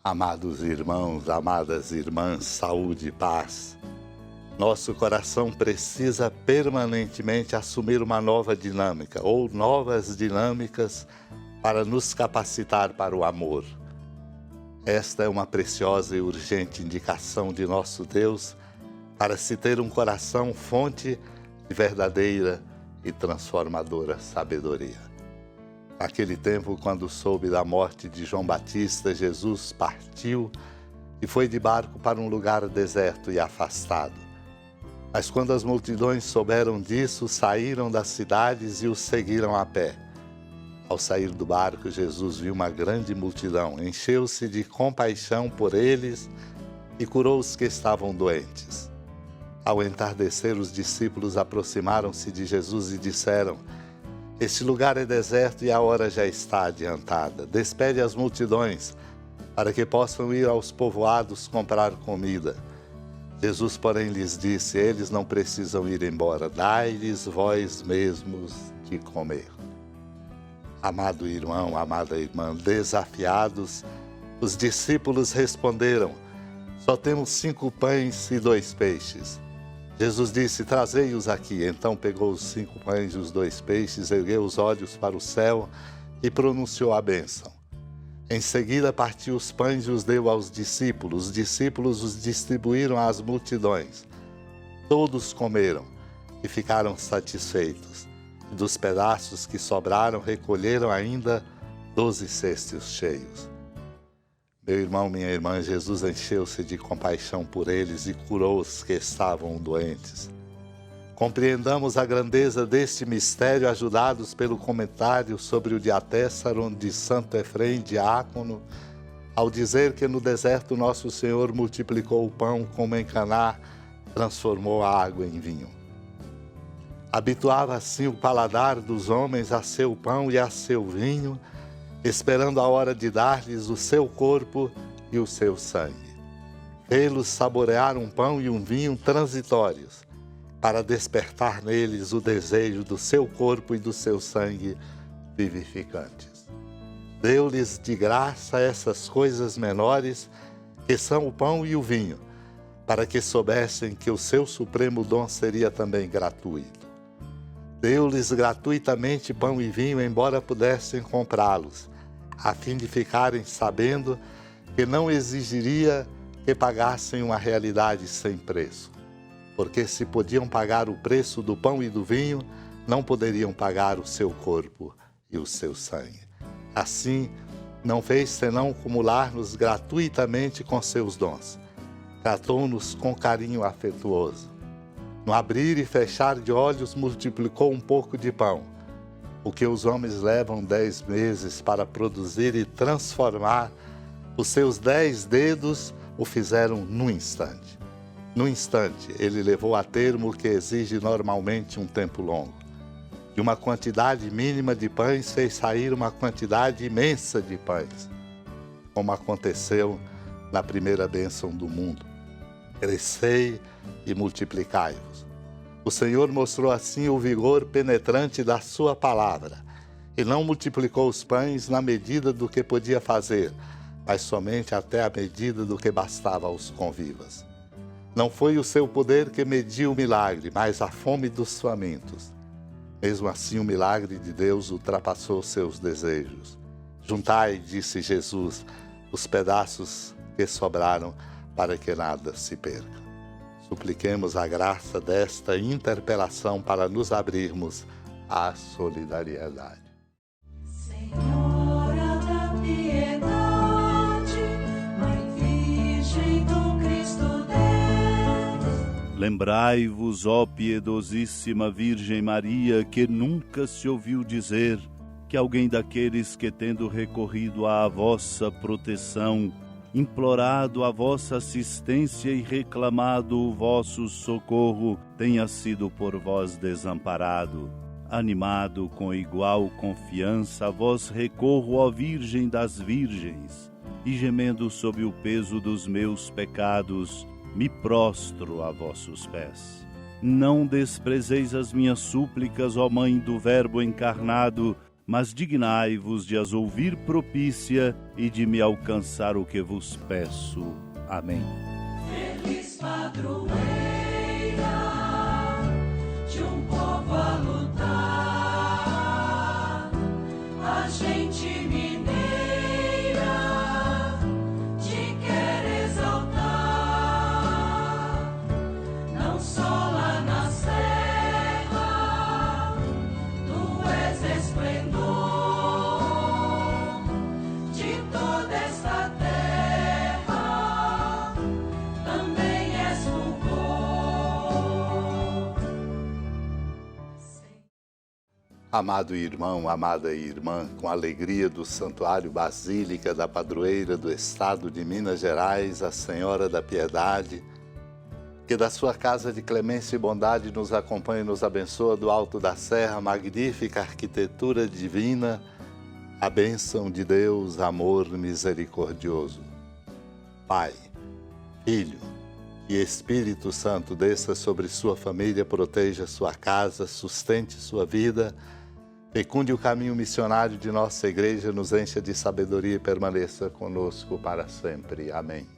Amados irmãos, amadas irmãs, saúde e paz. Nosso coração precisa permanentemente assumir uma nova dinâmica ou novas dinâmicas para nos capacitar para o amor. Esta é uma preciosa e urgente indicação de nosso Deus para se ter um coração fonte de verdadeira e transformadora sabedoria. Naquele tempo, quando soube da morte de João Batista, Jesus partiu e foi de barco para um lugar deserto e afastado. Mas quando as multidões souberam disso, saíram das cidades e o seguiram a pé. Ao sair do barco, Jesus viu uma grande multidão, encheu-se de compaixão por eles e curou os que estavam doentes. Ao entardecer, os discípulos aproximaram-se de Jesus e disseram: "Este lugar é deserto e a hora já está adiantada. Despede as multidões, para que possam ir aos povoados comprar comida." Jesus, porém, lhes disse: "Eles não precisam ir embora, dai-lhes vós mesmos de comer." Amado irmão, amada irmã, desafiados, os discípulos responderam: "Só temos 5 pães e 2 peixes." Jesus disse: "Trazei-os aqui." Então pegou os 5 pães e os 2 peixes, ergueu os olhos para o céu e pronunciou a bênção. Em seguida partiu os pães e os deu aos discípulos. Os discípulos os distribuíram às multidões. Todos comeram e ficaram satisfeitos. E dos pedaços que sobraram, recolheram ainda 12 cestos cheios. Meu irmão, minha irmã, Jesus encheu-se de compaixão por eles e curou os que estavam doentes. Compreendamos a grandeza deste mistério, ajudados pelo comentário sobre o Diatessaron de Santo Efrém, diácono, ao dizer que no deserto Nosso Senhor multiplicou o pão como em Caná, transformou a água em vinho. Habituava assim o paladar dos homens a seu pão e a seu vinho, esperando a hora de dar-lhes o seu corpo e o seu sangue. Fê-los saborear um pão e um vinho transitórios, para despertar neles o desejo do seu corpo e do seu sangue vivificantes. Deu-lhes de graça essas coisas menores, que são o pão e o vinho, para que soubessem que o seu supremo dom seria também gratuito. Deu-lhes gratuitamente pão e vinho, embora pudessem comprá-los, a fim de ficarem sabendo que não exigiria que pagassem uma realidade sem preço. Porque se podiam pagar o preço do pão e do vinho, não poderiam pagar o seu corpo e o seu sangue. Assim, não fez senão acumular-nos gratuitamente com seus dons. Tratou-nos com carinho afetuoso. No abrir e fechar de olhos, multiplicou um pouco de pão, o que os homens levam 10 meses para produzir e transformar. Os seus 10 dedos o fizeram num instante. No instante, ele levou a termo o que exige normalmente um tempo longo. De uma quantidade mínima de pães fez sair uma quantidade imensa de pães, como aconteceu na primeira bênção do mundo: crescei e multiplicai-vos. O Senhor mostrou assim o vigor penetrante da sua palavra, e não multiplicou os pães na medida do que podia fazer, mas somente até a medida do que bastava aos convivas. Não foi o seu poder que mediu o milagre, mas a fome dos famintos. Mesmo assim, o milagre de Deus ultrapassou seus desejos. Juntai, disse Jesus, os pedaços que sobraram, para que nada se perca. Supliquemos a graça desta interpelação para nos abrirmos à solidariedade. Senhora da piedade, Mãe Virgem do Cristo Deus. Lembrai-vos, ó piedosíssima Virgem Maria, que nunca se ouviu dizer que alguém daqueles que, tendo recorrido à vossa proteção, implorado a vossa assistência e reclamado o vosso socorro, tenha sido por vós desamparado. Animado com igual confiança, a vós recorro, ó Virgem das Virgens, e gemendo sob o peso dos meus pecados, me prostro a vossos pés. Não desprezeis as minhas súplicas, ó Mãe do Verbo encarnado, mas dignai-vos de as ouvir propícia e de me alcançar o que vos peço. Amém. Feliz padroeira de um povo a lutar, a gente mineira te quer exaltar, não só lá na serra, tu és esplendor de toda esta terra, também és fulgor. Amado irmão, amada irmã, com a alegria do Santuário Basílica da Padroeira do Estado de Minas Gerais, a Senhora da Piedade, que da sua casa de clemência e bondade nos acompanhe e nos abençoa do alto da serra, magnífica arquitetura divina, a bênção de Deus, amor misericordioso. Pai, Filho e Espírito Santo desça sobre sua família, proteja sua casa, sustente sua vida, fecunde o caminho missionário de nossa igreja, nos encha de sabedoria e permaneça conosco para sempre. Amém.